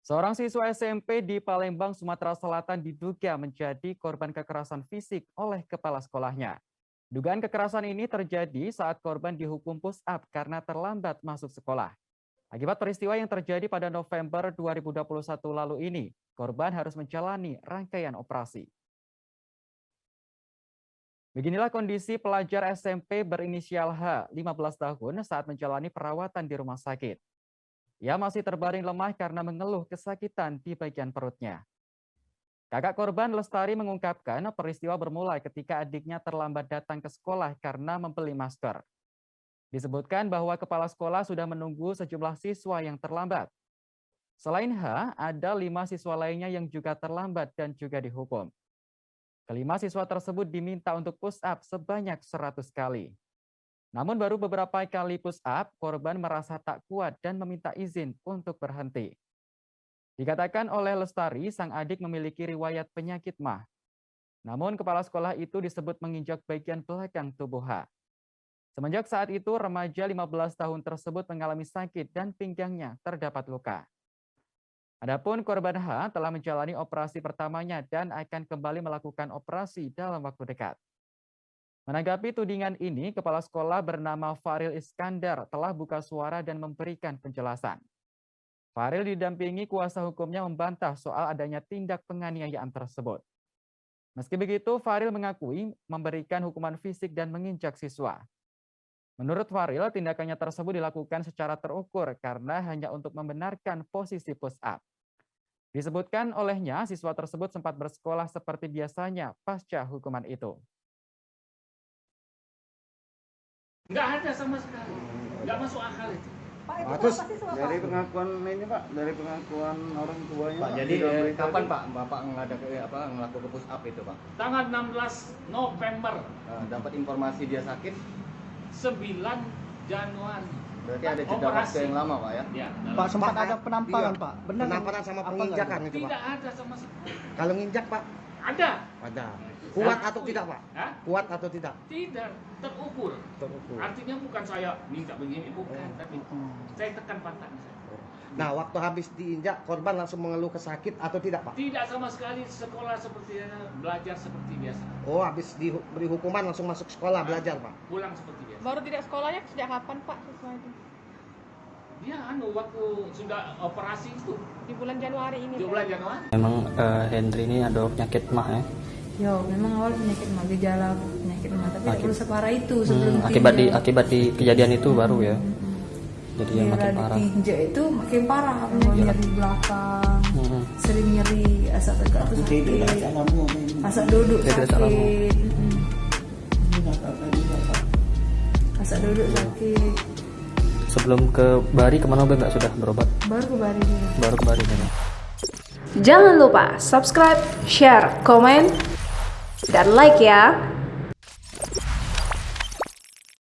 Seorang siswa SMP di Palembang, Sumatera Selatan diduga menjadi korban kekerasan fisik oleh kepala sekolahnya. Dugaan kekerasan ini terjadi saat korban dihukum push-up karena terlambat masuk sekolah. Akibat peristiwa yang terjadi pada November 2021 lalu ini, korban harus menjalani rangkaian operasi. Beginilah kondisi pelajar SMP berinisial H, 15 tahun saat menjalani perawatan di rumah sakit. Ia masih terbaring lemah karena mengeluh kesakitan di bagian perutnya. Kakak korban Lestari mengungkapkan peristiwa bermula ketika adiknya terlambat datang ke sekolah karena membeli masker. Disebutkan bahwa kepala sekolah sudah menunggu sejumlah siswa yang terlambat. Selain H, ada 5 siswa lainnya yang juga terlambat dan juga dihukum. Kelima siswa tersebut diminta untuk push up sebanyak 100 kali. Namun baru beberapa kali push up, korban merasa tak kuat dan meminta izin untuk berhenti. Dikatakan oleh Lestari, sang adik memiliki riwayat penyakit MAH. Namun kepala sekolah itu disebut menginjak bagian belakang tubuh H. Semenjak saat itu, remaja 15 tahun tersebut mengalami sakit dan pinggangnya terdapat luka. Adapun korban H telah menjalani operasi pertamanya dan akan kembali melakukan operasi dalam waktu dekat. Menanggapi tudingan ini, kepala sekolah bernama Faril Iskandar telah buka suara dan memberikan penjelasan. Faril didampingi kuasa hukumnya membantah soal adanya tindak penganiayaan tersebut. Meski begitu, Faril mengakui memberikan hukuman fisik dan menginjak siswa. Menurut Faril, tindakannya tersebut dilakukan secara terukur karena hanya untuk membenarkan posisi push up. Disebutkan olehnya, siswa tersebut sempat bersekolah seperti biasanya pasca hukuman itu. Nggak ada sama sekali, nggak masuk akal itu. Pak, itu terus dari pengakuan ini Pak, dari pengakuan orang tuanya Pak, jadi kapan Pak Bapak ngelakukan push up itu Pak? Tanggal 16 November. Dapat informasi dia sakit? 9 Januari. Berarti ada jeda waktu yang lama Pak ya? Ya, Pak, sempat ada penamparan Pak? Benar penamparan sama penginjakan itu Pak? tidak ada sama sekali. Kalau nginjak Pak? Ada. Ada. Kuat atau tidak Pak? Hah? Kuat atau tidak? Tidak, terukur. Terukur. Artinya bukan saya minta begini, bukan. Tapi saya tekan pantat saya. Nah, waktu habis diinjak, korban langsung mengeluh kesakit atau tidak Pak? Tidak sama sekali, sekolah seperti belajar seperti biasa. Oh, habis diberi hukuman langsung masuk sekolah belajar Pak? Pulang seperti biasa. Baru tidak sekolahnya sejak kapan Pak siswa itu? Dia waktu sudah operasi itu Di bulan Januari ini. di bulan Januari. Memang Hendri ini ada penyakit MAH ya. Yo, memang awal penyakit MAH, gejala penyakit MAH, tapi tidak perlu separah itu sebelum akibat di kejadian itu baru ya. Jadi yang makin parah. Diinjek itu makin parah, nyeri belakang, sering nyeri, asap tegak itu sakit, asap duduk sakit, asap duduk sakit. Sebelum ke Bari kemana nggak sudah berobat? Baru ke Bari juga. Baru ke Bari ya. Jangan lupa subscribe, share, komen, dan like ya.